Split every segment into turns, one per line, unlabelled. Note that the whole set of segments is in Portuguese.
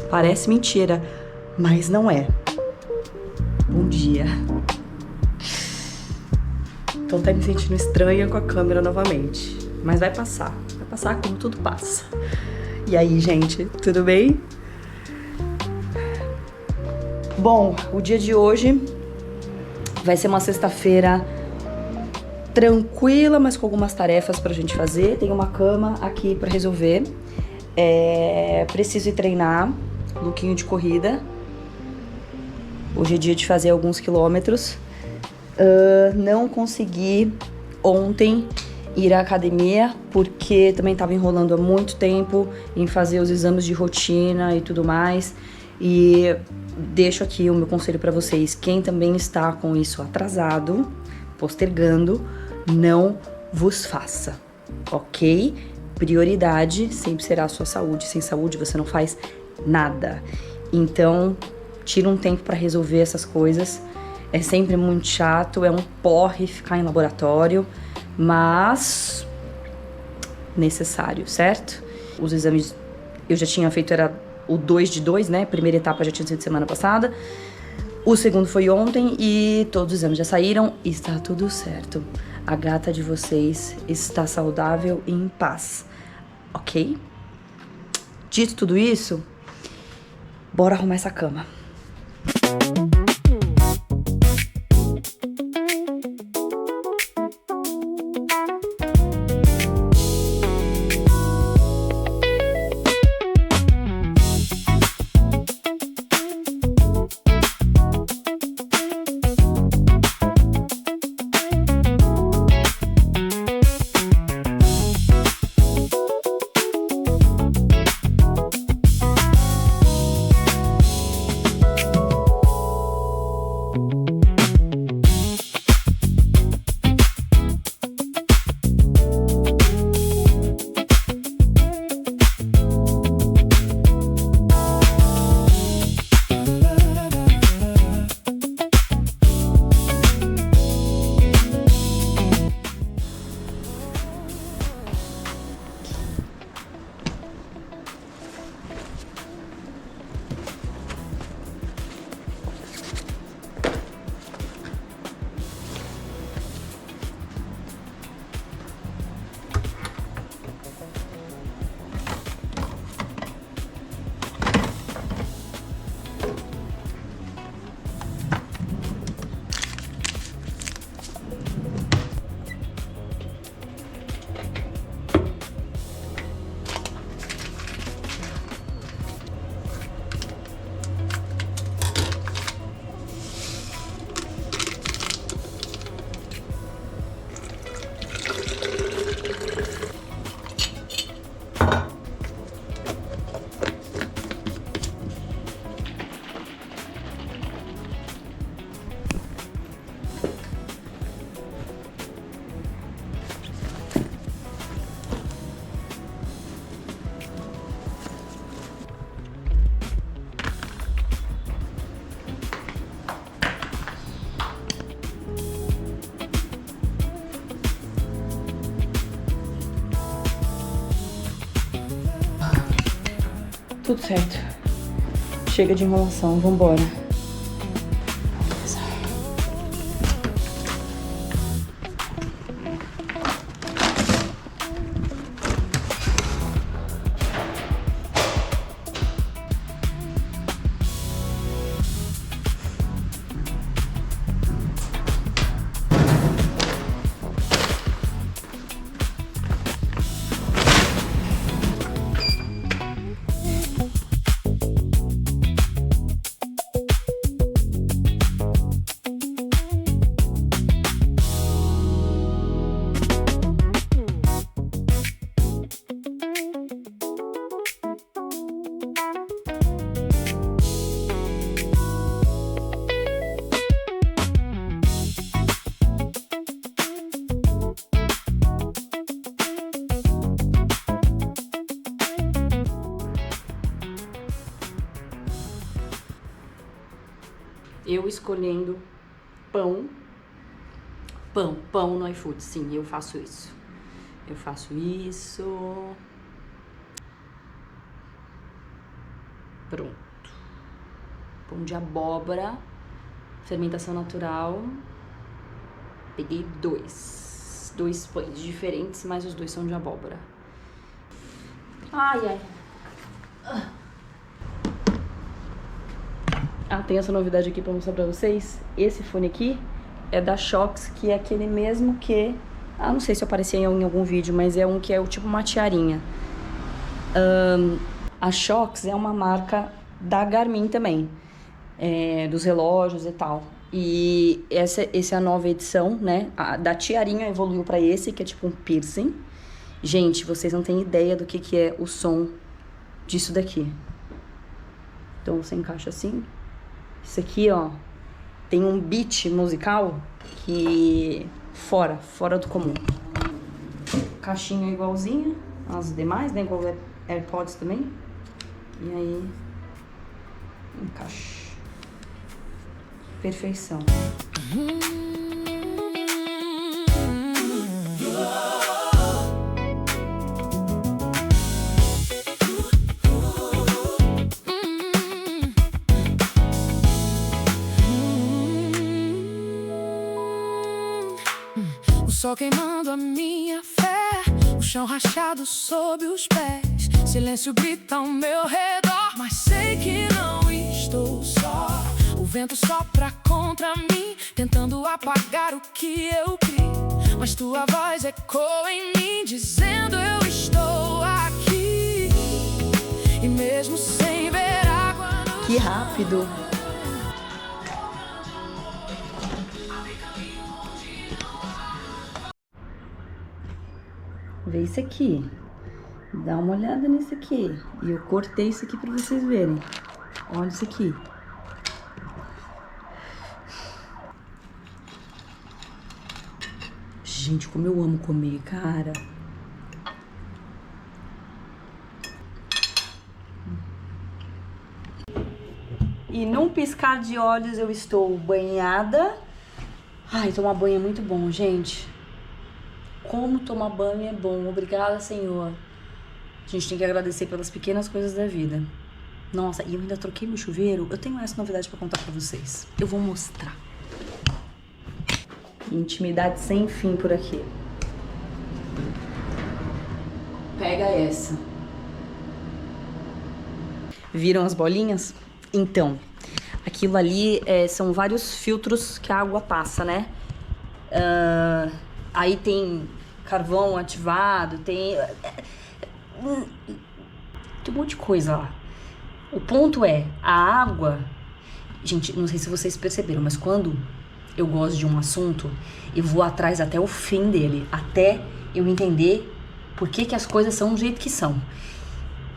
Parece mentira, mas não é. Bom dia. Tô até me sentindo estranha com a câmera novamente. Mas vai passar como tudo passa. E aí, gente, tudo bem? Bom, o dia de hoje vai ser uma sexta-feira tranquila, mas com algumas tarefas pra gente fazer. Tem uma cama aqui pra resolver. Preciso ir treinar, lookinho de corrida. Hoje é dia de fazer alguns quilômetros. Não consegui ontem ir à academia, porque também estava enrolando há muito tempo em fazer os exames de rotina e tudo mais. E deixo aqui o meu conselho para vocês, quem também está com isso atrasado, postergando, não vos faça, ok? Prioridade sempre será a sua saúde. Sem saúde você não faz nada. Então, tira um tempo para resolver essas coisas. É sempre muito chato, é um porre ficar em laboratório, mas necessário, certo? Os exames eu já tinha feito, era o 2 de 2, né? Primeira etapa já tinha sido semana passada. O segundo foi ontem e todos os exames já saíram e está tudo certo. A gata de vocês está saudável e em paz, ok? Dito tudo isso, bora arrumar essa cama. Tudo certo. Chega de enrolação, vambora. Eu escolhendo pão no iFood, sim, eu faço isso. Eu faço isso. Pronto. Pão de abóbora, fermentação natural. Peguei dois pães diferentes, mas os dois são de abóbora. Ai. Tem essa novidade aqui pra mostrar pra vocês. Esse fone aqui é da Shox, que é aquele mesmo que... não sei se aparecia em algum vídeo, mas é um que é o tipo uma tiarinha. A Shox é uma marca da Garmin também, dos relógios e tal. E essa é a nova edição, né? Da tiarinha evoluiu pra esse, que é tipo um piercing. Gente, vocês não têm ideia do que é o som disso daqui. Então você encaixa assim. Isso aqui, ó, tem um beat musical que fora do comum. Caixinha igualzinha às demais, né? Igual AirPods também. E aí, encaixa. Perfeição.
O sol queimando a minha fé, o chão rachado sob os pés. Silêncio grita ao meu redor, mas sei que não estou só. O vento sopra contra mim, tentando apagar o que eu criei. Mas tua voz ecoa em mim, dizendo eu estou aqui. E mesmo sem ver água no...
Que rápido! Vê isso aqui. Dá uma olhada nisso aqui. E eu cortei isso aqui pra vocês verem. Olha isso aqui. Gente, como eu amo comer, cara. E num piscar de olhos eu estou banhada. Ai, tomar banho é muito bom, gente. Como tomar banho é bom. Obrigada, Senhor. A gente tem que agradecer pelas pequenas coisas da vida. Nossa, e eu ainda troquei meu chuveiro. Eu tenho essa novidade pra contar pra vocês. Eu vou mostrar. Intimidade sem fim por aqui. Pega essa. Viram as bolinhas? Então, aquilo ali são vários filtros que a água passa, né? Aí tem carvão ativado, tem um monte de coisa lá. O ponto é, a água... Gente, não sei se vocês perceberam, mas quando eu gosto de um assunto, eu vou atrás até o fim dele, até eu entender por que as coisas são do jeito que são.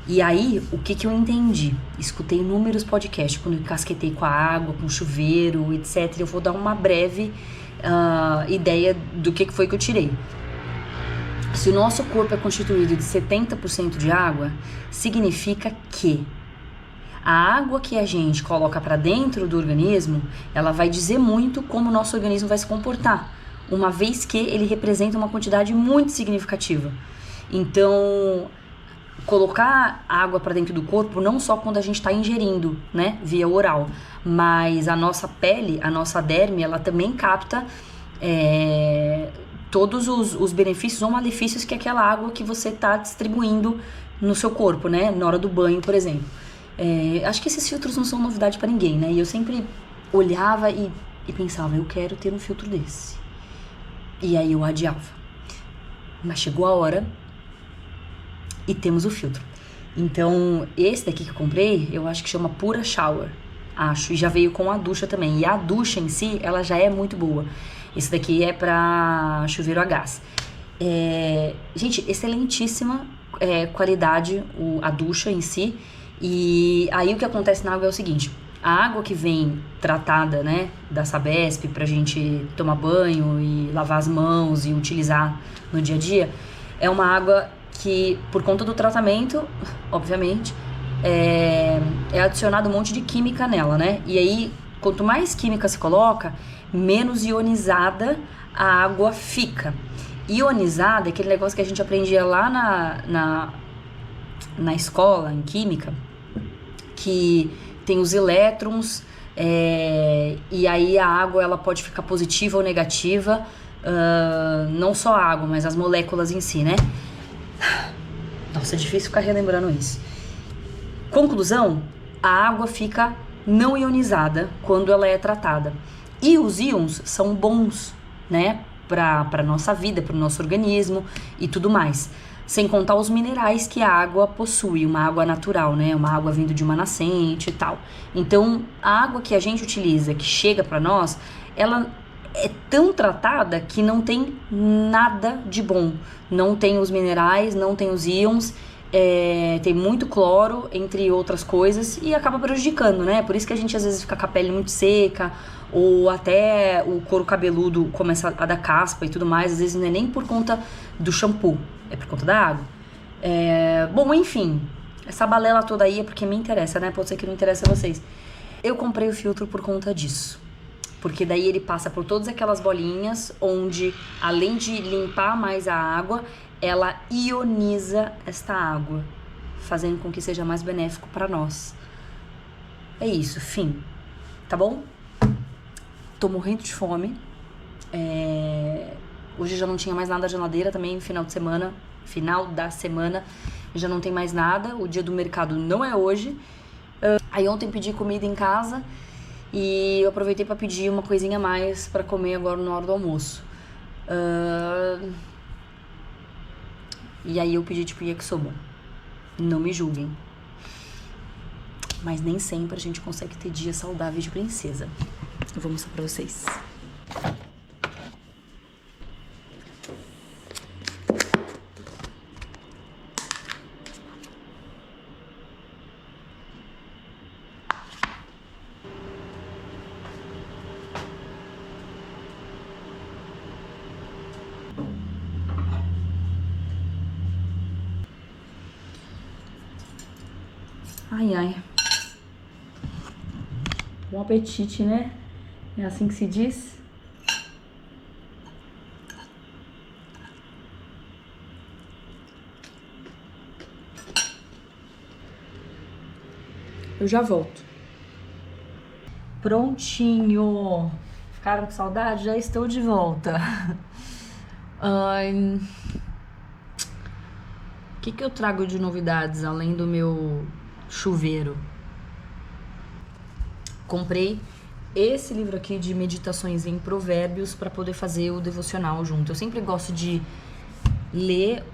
E aí, o que eu entendi? Escutei inúmeros podcasts, quando eu casquetei com a água, com o chuveiro, etc. Eu vou dar uma breve ideia do que foi que eu tirei. Se o nosso corpo é constituído de 70% de água, significa que a água que a gente coloca para dentro do organismo, ela vai dizer muito como o nosso organismo vai se comportar, uma vez que ele representa uma quantidade muito significativa. Então, colocar água para dentro do corpo, não só quando a gente está ingerindo, né, via oral, mas a nossa pele, a nossa derme, ela também capta todos os benefícios ou malefícios que aquela água que você está distribuindo no seu corpo, né, na hora do banho, por exemplo. Acho que esses filtros não são novidade para ninguém, né, e eu sempre olhava e pensava, eu quero ter um filtro desse. E aí eu adiava. Mas chegou a hora e temos o filtro. Então, esse daqui que eu comprei, eu acho que chama Pura Shower, acho, e já veio com a ducha também. E a ducha em si, ela já é muito boa. Esse daqui é pra chuveiro a gás. Gente, excelentíssima qualidade a ducha em si. E aí o que acontece na água é o seguinte: a água que vem tratada, né, da Sabesp pra gente tomar banho e lavar as mãos e utilizar no dia a dia, é uma água que, por conta do tratamento, obviamente, é adicionado um monte de química nela, né? E aí, quanto mais química se coloca, menos ionizada a água fica. Ionizada é aquele negócio que a gente aprendia lá na escola, em química, que tem os elétrons, e aí a água ela pode ficar positiva ou negativa, não só a água, mas as moléculas em si, né? Nossa, é difícil ficar relembrando isso. Conclusão, a água fica não ionizada quando ela é tratada. E os íons são bons, né, para nossa vida, para o nosso organismo e tudo mais. Sem contar os minerais que a água possui, uma água natural, né, uma água vindo de uma nascente e tal. Então, a água que a gente utiliza, que chega para nós, ela é tão tratada que não tem nada de bom. Não tem os minerais, não tem os íons, tem muito cloro, entre outras coisas, e acaba prejudicando, né? Por isso que a gente às vezes fica com a pele muito seca, ou até o couro cabeludo começa a dar caspa e tudo mais. Às vezes não é nem por conta do shampoo, é por conta da água. Bom, enfim, essa balela toda aí é porque me interessa, né? Pode ser que não interesse a vocês. Eu comprei o filtro por conta disso. Porque daí ele passa por todas aquelas bolinhas, onde além de limpar mais a água, ela ioniza esta água, fazendo com que seja mais benéfico para nós. É isso, fim. Tá bom? Tô morrendo de fome. Hoje já não tinha mais nada na geladeira também, final da semana já não tem mais nada. O dia do mercado não é hoje. Aí ontem pedi comida em casa e eu aproveitei para pedir uma coisinha a mais para comer agora na hora do almoço. E aí eu pedi tipo yakisoba. Não me julguem. Mas nem sempre a gente consegue ter dias saudáveis de princesa. Eu vou mostrar pra vocês. Ai, ai. Bom apetite, né? É assim que se diz? Eu já volto. Prontinho. Ficaram com saudade? Já estou de volta. O que eu trago de novidades além do meu chuveiro? Comprei esse livro aqui de meditações em provérbios para poder fazer o devocional junto. Eu sempre gosto de ler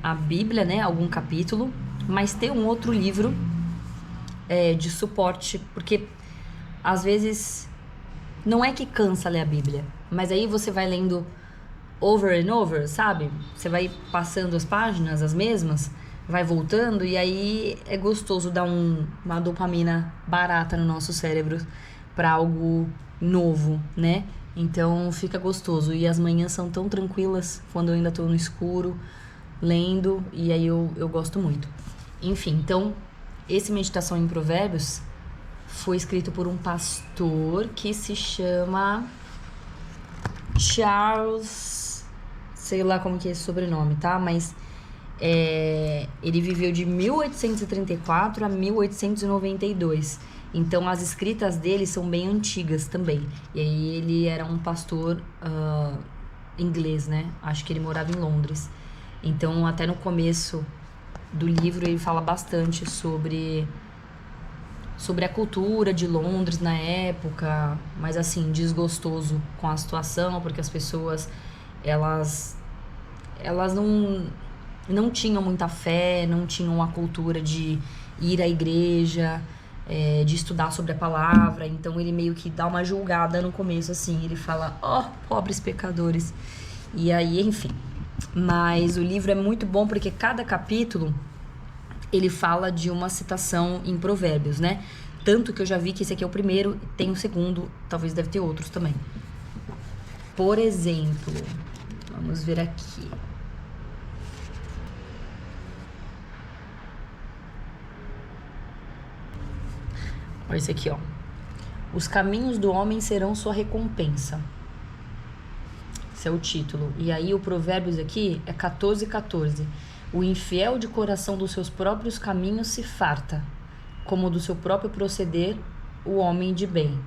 a Bíblia, né, algum capítulo, mas ter um outro livro de suporte, porque às vezes não é que cansa ler a Bíblia, mas aí você vai lendo over and over, sabe? Você vai passando as páginas, as mesmas, vai voltando, e aí é gostoso dar uma dopamina barata no nosso cérebro para algo novo, né? Então fica gostoso. E as manhãs são tão tranquilas quando eu ainda tô no escuro lendo, e aí eu gosto muito. Enfim, então esse Meditação em Provérbios foi escrito por um pastor que se chama Charles, sei lá como que é esse sobrenome, tá? Mas ele viveu de 1834 a 1892. Então as escritas dele são bem antigas também. E aí ele era um pastor inglês, né? Acho que ele morava em Londres. Então até no começo do livro ele fala bastante sobre a cultura de Londres na época, mas assim, desgostoso com a situação, porque as pessoas, elas não tinham muita fé, não tinham a cultura de ir à igreja, de estudar sobre a palavra. Então ele meio que dá uma julgada no começo, assim, ele fala, pobres pecadores. E aí, enfim. Mas o livro é muito bom porque cada capítulo ele fala de uma citação em Provérbios, né? Tanto que eu já vi que esse aqui é o primeiro, tem o segundo, talvez deve ter outros também. Por exemplo, vamos ver aqui. Olha esse aqui, ó. Os caminhos do homem serão sua recompensa. Esse é o título. E aí o Provérbios aqui é 14:14. O infiel de coração dos seus próprios caminhos se farta. como do seu próprio proceder, o homem de bem.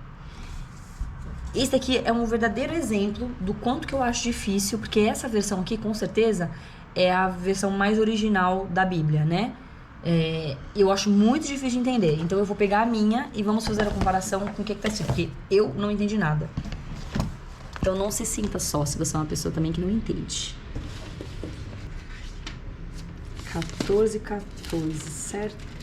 Esse aqui é um verdadeiro exemplo do quanto que eu acho difícil, porque essa versão aqui, com certeza, é a versão mais original da Bíblia, né? Eu acho muito difícil de entender. Então eu vou pegar a minha e vamos fazer a comparação com o que tá escrito, porque eu não entendi nada. Então não se sinta só se você é uma pessoa também que não entende. 14:14, certo?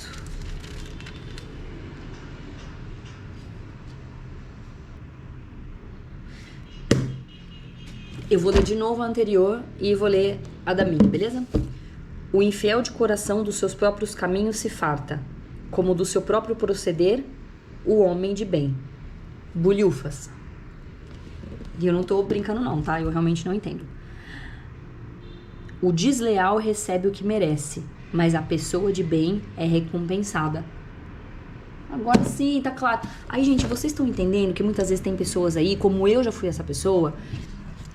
Eu vou ler de novo a anterior e vou ler a da minha, beleza? O infiel de coração dos seus próprios caminhos se farta, como do seu próprio proceder, o homem de bem. Bulhufas. E eu não tô brincando não, tá? Eu realmente não entendo. O desleal recebe o que merece, mas a pessoa de bem é recompensada. Agora sim, tá claro. Aí, gente, vocês estão entendendo que muitas vezes tem pessoas aí, como eu já fui essa pessoa,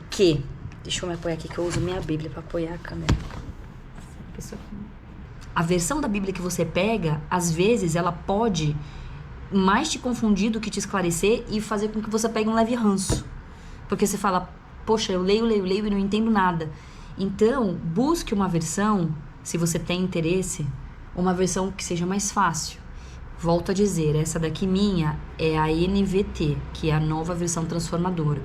que... Deixa eu me apoiar aqui que eu uso minha Bíblia pra apoiar a câmera. A versão da Bíblia que você pega, às vezes, ela pode mais te confundir do que te esclarecer e fazer com que você pegue um leve ranço. Porque você fala, poxa, eu leio e não entendo nada. Então, busque uma versão, se você tem interesse, uma versão que seja mais fácil. Volto a dizer, essa daqui minha é a NVT, que é a nova versão transformadora.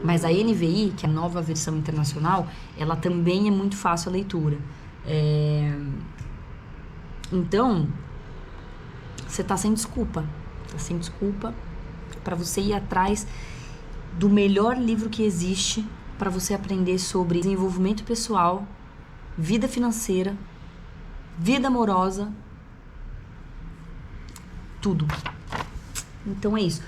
Mas a NVI, que é a nova versão internacional, ela também é muito fácil a leitura. Então, você tá sem desculpa. Tá sem desculpa para você ir atrás do melhor livro que existe para você aprender sobre desenvolvimento pessoal, vida financeira, vida amorosa, tudo. Então é isso.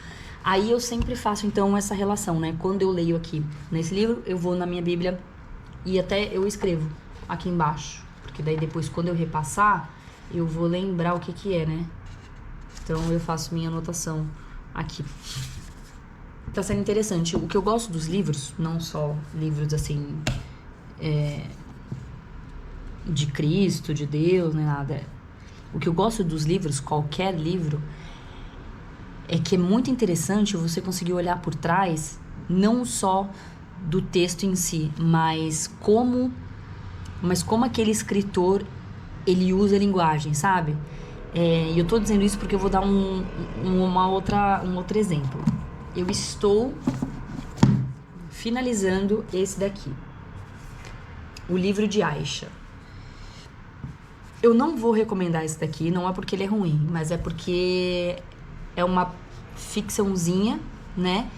Aí eu sempre faço então essa relação, né? Quando eu leio aqui nesse livro, eu vou na minha Bíblia e até eu escrevo aqui embaixo, porque daí depois quando eu repassar, eu vou lembrar o que que é, né? Então eu faço minha anotação aqui. Tá sendo interessante. O que eu gosto dos livros, não só livros assim de Cristo, de Deus, nem nada. O que eu gosto dos livros, qualquer livro, é que é muito interessante você conseguir olhar por trás, não só do texto em si, mas como aquele escritor, ele usa a linguagem, sabe? E eu tô dizendo isso porque eu vou dar um outro exemplo. Eu estou finalizando esse daqui, o livro de Aisha. Eu não vou recomendar esse daqui, não é porque ele é ruim, mas é porque é uma ficçãozinha, né?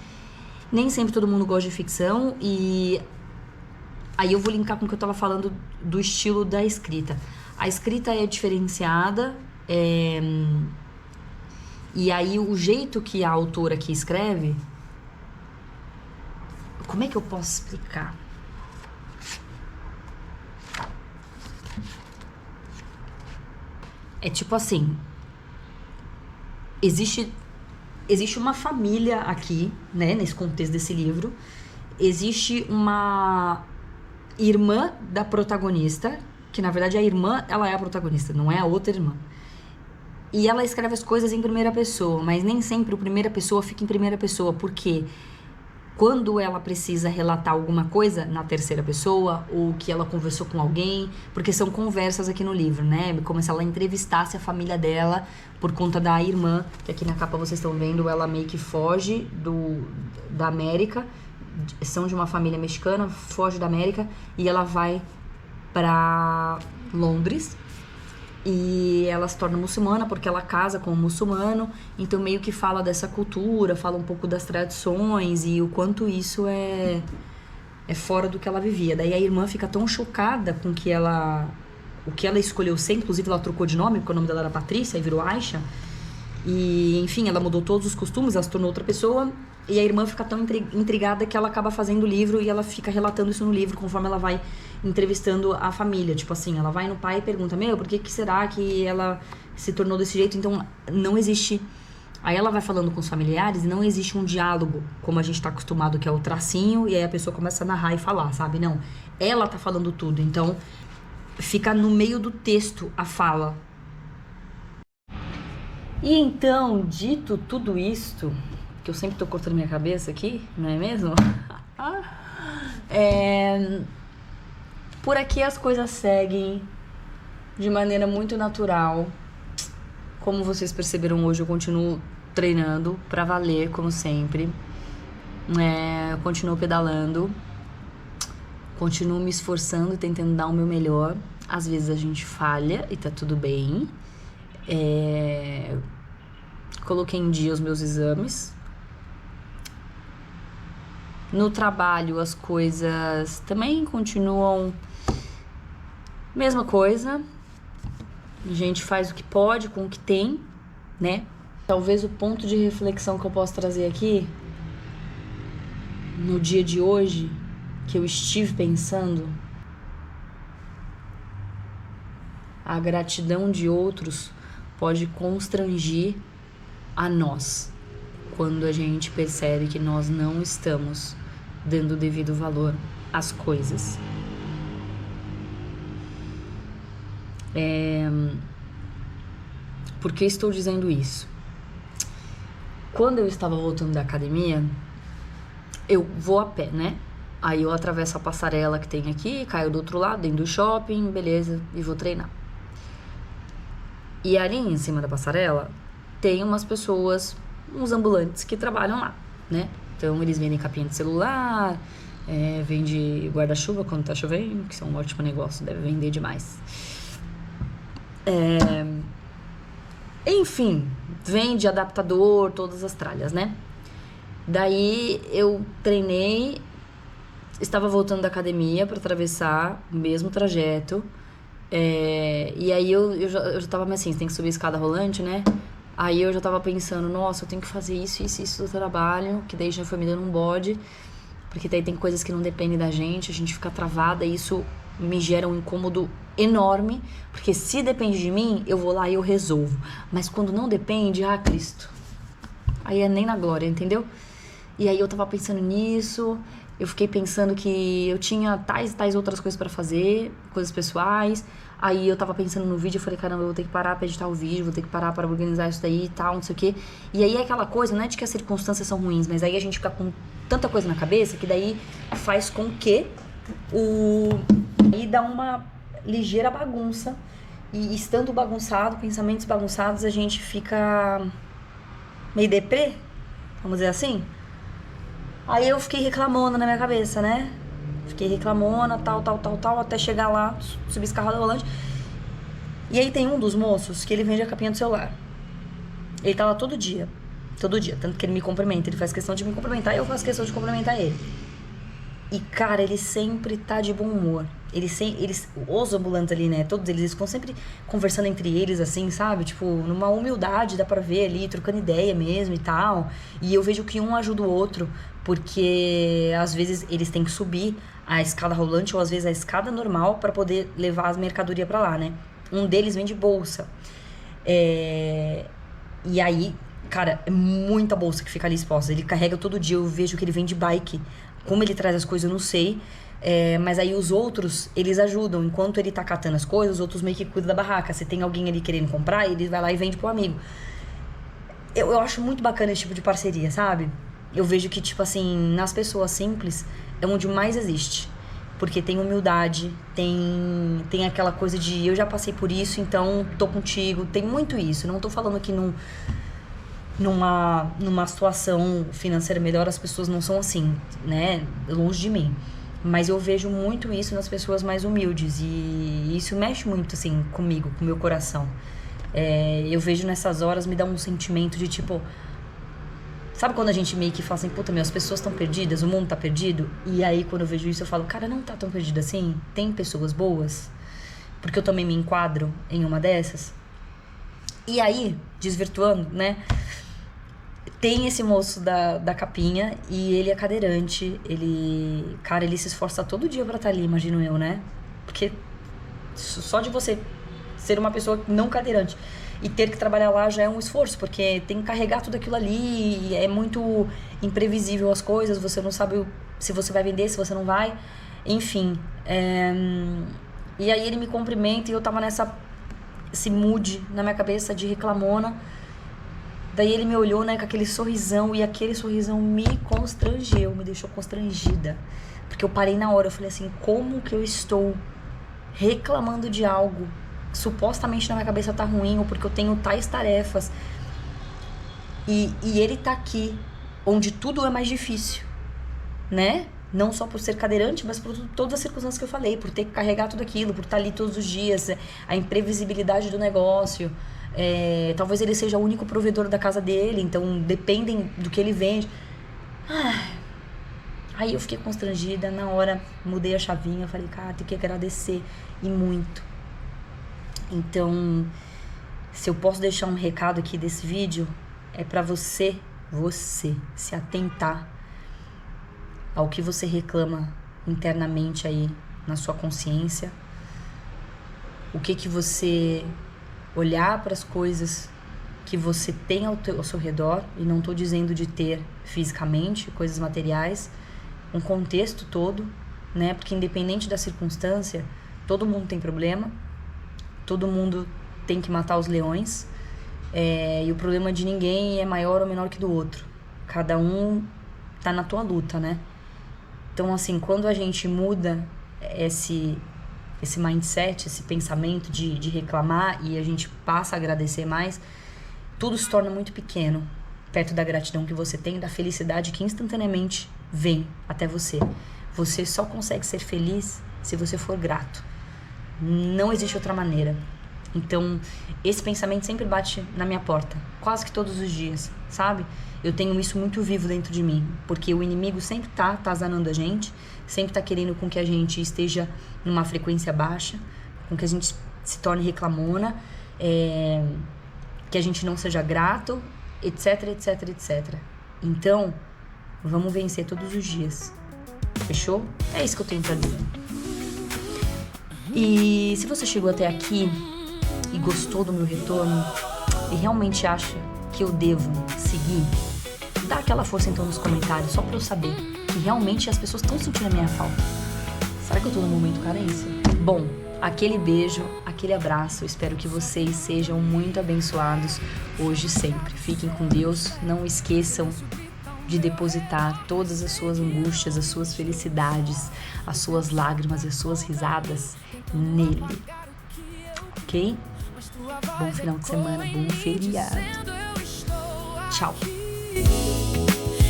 Nem sempre todo mundo gosta de ficção, e aí eu vou linkar com o que eu tava falando do estilo da escrita. A escrita é diferenciada, e aí o jeito que a autora aqui escreve, como é que eu posso explicar? É tipo assim, existe uma família aqui, né, nesse contexto desse livro. Existe uma irmã da protagonista, que na verdade a irmã, ela é a protagonista, não é a outra irmã. E ela escreve as coisas em primeira pessoa, mas nem sempre o primeira pessoa fica em primeira pessoa, porque quando ela precisa relatar alguma coisa na terceira pessoa, ou que ela conversou com alguém, porque são conversas aqui no livro, né? Como se ela entrevistasse a família dela por conta da irmã, que aqui na capa vocês estão vendo, ela meio que foge da América, são de uma família mexicana, foge da América, e ela vai pra Londres, e ela se torna muçulmana porque ela casa com um muçulmano, então meio que fala dessa cultura, fala um pouco das tradições e o quanto isso é fora do que ela vivia. Daí a irmã fica tão chocada com o que ela escolheu ser, inclusive ela trocou de nome, porque o nome dela era Patrícia e virou Aisha, e enfim, ela mudou todos os costumes, ela se tornou outra pessoa, e a irmã fica tão intrigada que ela acaba fazendo o livro e ela fica relatando isso no livro conforme ela vai entrevistando a família. Tipo assim, ela vai no pai e pergunta, por que será que ela se tornou desse jeito? Então, não existe... Aí ela vai falando com os familiares e não existe um diálogo, como a gente tá acostumado, que é o tracinho, e aí a pessoa começa a narrar e falar, sabe? Não, ela tá falando tudo, então fica no meio do texto a fala. E então, dito tudo isto, que eu sempre tô cortando minha cabeça aqui, não é mesmo? Por aqui as coisas seguem de maneira muito natural. Como vocês perceberam hoje, eu continuo treinando pra valer, como sempre. Eu continuo pedalando, continuo me esforçando e tentando dar o meu melhor. Às vezes a gente falha e tá tudo bem. Coloquei em dia os meus exames. No trabalho as coisas também continuam mesma coisa. A gente faz o que pode com o que tem, né? Talvez o ponto de reflexão que eu posso trazer aqui no dia de hoje, que eu estive pensando, a gratidão de outros pode constrangir a nós quando a gente percebe que nós não estamos dando o devido valor às coisas. Por que estou dizendo isso? Quando eu estava voltando da academia, eu vou a pé, né? Aí eu atravesso a passarela que tem aqui, caio do outro lado, dentro do shopping, beleza, e vou treinar. E ali em cima da passarela tem umas pessoas, uns ambulantes que trabalham lá, né? Então eles vendem capinha de celular, vende guarda-chuva quando tá chovendo, que isso é um ótimo negócio, deve vender demais. Enfim, vende adaptador, todas as tralhas, né? Daí eu treinei, estava voltando da academia para atravessar o mesmo trajeto. E aí eu já tava assim, você tem que subir a escada rolante, né? Aí eu já tava pensando, nossa, eu tenho que fazer isso do trabalho, que daí já foi me dando um bode, porque daí tem coisas que não dependem da gente, a gente fica travada e isso me gera um incômodo enorme, porque se depende de mim, eu vou lá e eu resolvo. Mas quando não depende, Cristo, aí é nem na glória, entendeu? E aí eu tava pensando nisso, eu fiquei pensando que eu tinha tais outras coisas pra fazer, coisas pessoais. Aí eu tava pensando no vídeo, eu falei, caramba, eu vou ter que parar pra editar o vídeo, vou ter que parar pra organizar isso daí e tal, não sei o quê. E aí é aquela coisa, não é de que as circunstâncias são ruins, mas aí a gente fica com tanta coisa na cabeça que daí faz com que aí dá uma ligeira bagunça. E estando bagunçado, pensamentos bagunçados, a gente fica meio deprê, vamos dizer assim. Aí eu fiquei reclamando na minha cabeça, né? Fiquei reclamona, tal, até chegar lá, subir escarrada rolante. E aí tem um dos moços que ele vende a capinha do celular. Ele tá lá todo dia, tanto que ele me cumprimenta, ele faz questão de me cumprimentar e eu faço questão de cumprimentar ele. E, cara, ele sempre tá de bom humor. Os ambulantes ali, né, todos eles ficam sempre conversando entre eles, assim, sabe? Tipo, numa humildade, dá pra ver ali, trocando ideia mesmo e tal. E eu vejo que um ajuda o outro, porque às vezes eles têm que subir a escada rolante ou às vezes a escada normal pra poder levar as mercadorias pra lá, né? Um deles vende bolsa. E aí, cara, é muita bolsa que fica ali exposta. Ele carrega todo dia, eu vejo que ele vende bike. Como ele traz as coisas, eu não sei. Mas aí os outros, eles ajudam. Enquanto ele tá catando as coisas, os outros meio que cuidam da barraca. Se tem alguém ali querendo comprar, ele vai lá e vende pro amigo. Eu acho muito bacana esse tipo de parceria, sabe? Eu vejo que, tipo assim, nas pessoas simples é onde mais existe. Porque tem humildade, tem aquela coisa de eu já passei por isso, então tô contigo. Tem muito isso. Não tô falando que numa situação financeira melhor as pessoas não são assim, né? Longe de mim. Mas eu vejo muito isso nas pessoas mais humildes. E isso mexe muito, assim, comigo, com o meu coração. Eu vejo nessas horas, me dá um sentimento de tipo... Sabe quando a gente meio que fala assim, puta, as pessoas estão perdidas, o mundo tá perdido? E aí, quando eu vejo isso, eu falo, cara, não tá tão perdido assim? Tem pessoas boas? Porque eu também me enquadro em uma dessas. E aí, desvirtuando, né? Tem esse moço da capinha e ele é cadeirante. Cara, ele se esforça todo dia pra estar ali, imagino eu, né? Porque só de você ser uma pessoa não cadeirante e ter que trabalhar lá já é um esforço, porque tem que carregar tudo aquilo ali, e é muito imprevisível as coisas, você não sabe se você vai vender, se você não vai, enfim. E aí ele me cumprimenta e eu tava esse mood na minha cabeça de reclamona, Daí ele me olhou, né, com aquele sorrisão, e aquele sorrisão me constrangeu, me deixou constrangida. Porque eu parei na hora, eu falei assim, como que eu estou reclamando de algo que supostamente na minha cabeça tá ruim, ou porque eu tenho tais tarefas, e ele tá aqui, onde tudo é mais difícil, né? Não só por ser cadeirante, mas por todas as circunstâncias que eu falei, por ter que carregar tudo aquilo, por estar ali todos os dias, a imprevisibilidade do negócio. Talvez ele seja o único provedor da casa dele, então dependem do que ele vende. Aí eu fiquei constrangida, na hora mudei a chavinha, falei, cara, tem que agradecer, e muito. Então, se eu posso deixar um recado aqui desse vídeo, é pra você se atentar ao que você reclama internamente aí na sua consciência, o que você olhar para as coisas que você tem ao seu redor, e não tô dizendo de ter fisicamente coisas materiais, um contexto todo, né? Porque independente da circunstância, todo mundo tem problema, todo mundo tem que matar os leões, e o problema de ninguém é maior ou menor que do outro. Cada um tá na tua luta, né? Então, assim, quando a gente muda esse mindset, esse pensamento de reclamar, e a gente passa a agradecer mais, tudo se torna muito pequeno perto da gratidão que você tem, da felicidade que instantaneamente vem até você. Você só consegue ser feliz se você for grato. Não existe outra maneira. Então, esse pensamento sempre bate na minha porta, quase que todos os dias, sabe? Eu tenho isso muito vivo dentro de mim, porque o inimigo sempre tá atazanando a gente, sempre tá querendo com que a gente esteja numa frequência baixa, com que a gente se torne reclamona, que a gente não seja grato, etc, etc, etc. Então, vamos vencer todos os dias. Fechou? É isso que eu tenho pra dizer. E se você chegou até aqui e gostou do meu retorno e realmente acha que eu devo seguir, dá aquela força então nos comentários, só pra eu saber que realmente as pessoas estão sentindo a minha falta. Será que eu tô num momento carência? Bom, aquele beijo, aquele abraço, espero que vocês sejam muito abençoados hoje e sempre. Fiquem com Deus, não esqueçam de depositar todas as suas angústias, as suas felicidades, as suas lágrimas, as suas risadas nele. Ok? Bom final de semana, bom feriado. Tchau.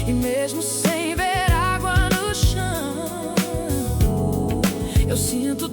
E mesmo sem ver água no chão, eu sinto